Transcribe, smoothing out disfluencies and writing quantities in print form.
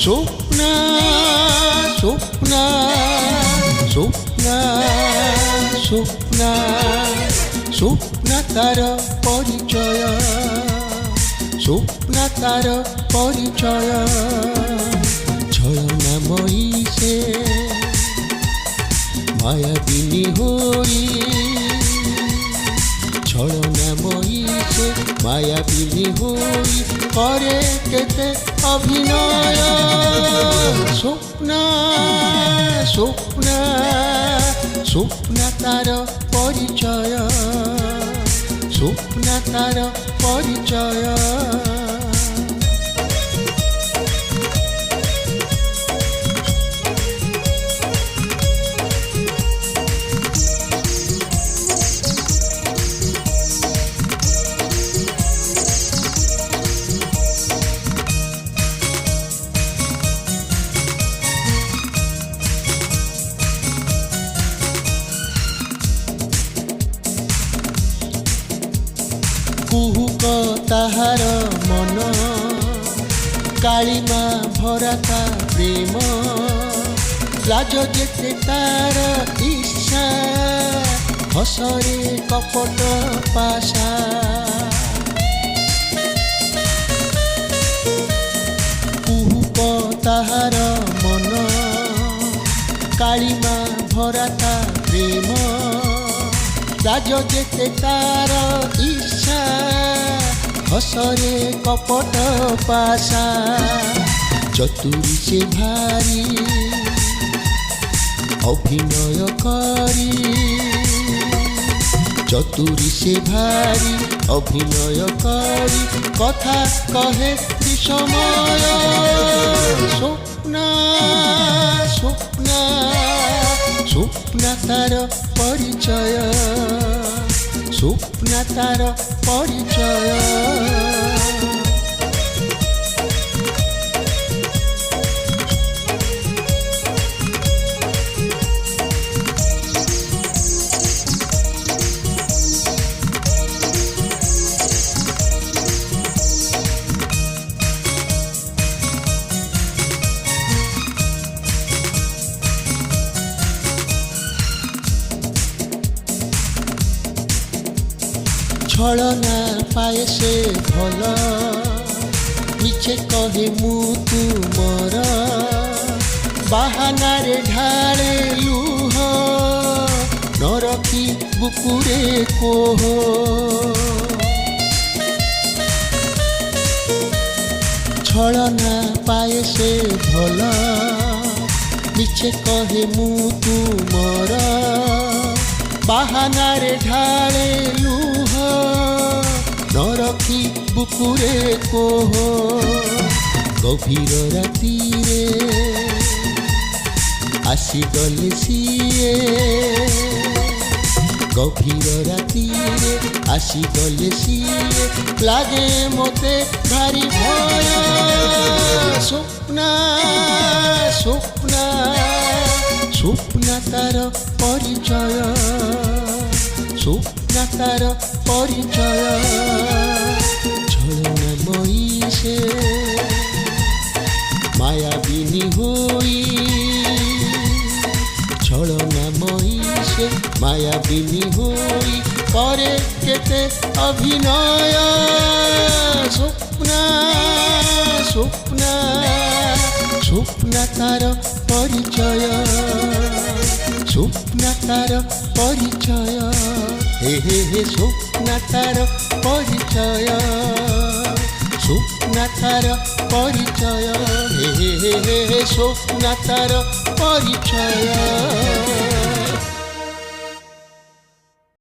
স্বপ্না স্বপ্না স্বপ্না স্বপ্না স্বপ্না তার পরিচয় স্বপ্না তার পরিচয় ছলনাময়ী সে মায়াবিনী হই ছলনাময়ী সে মায়াবিনী হই করে কেতে অভিনয় স্বপ্না স্বপ্না স্বপ্না তার পরিচয় স্বপ্না তার পরিচয় কুহুক তাহার মন কালিমা ভরাতা প্রেম লাজ যেতে তার ইচ্ছা হসরে কপট পাশা কুহুক তাহার মন কালিমা ভরাতা প্রেম লাজ যেতে তার ইচ্ছা হসরে কপট পাশা চতুরী সে ভারী অভিনয় করি চতুরী সে ভারী অভিনয় করি কথা কহে বিষময় স্বপ্না স্বপ্না স্বপ্না তার পরিচয় স্বপ্না তার পরিচয় ছলনা পায়ে সে ভাল মিছে কহে মু তুমর বাহানারে ঢালে লুহ নরখি বুকুরে কোহ ছলনা পায়ে সে ভাল মিছে কহে মু তুমর বাহানারে ঢালে লুহ নরখি বুকুরে কোহ গভীর রাতিরে আসিগলে সিয়ে গভীর রাতিরে আসিগলে সিয়ে লাগে মতে ভারি ভয় স্বপ্না স্বপ্না স্বপ্না তার পরিচয় স্বপ্না তার পরিচয় ছলনাময়ী সে মায়াবিনী হই ছলনাময়ী সে মায়াবিনী হই করে কেতে অভিনয় স্বপ্না স্বপ্না স্বপ্না তার পরিচয় স্বপ্না তার পরিচয় হে হে হে স্বপ্না তার পরিচয় স্বপ্না তার পরিচয় হে হে হে হে স্বপ্না তার পরিচয়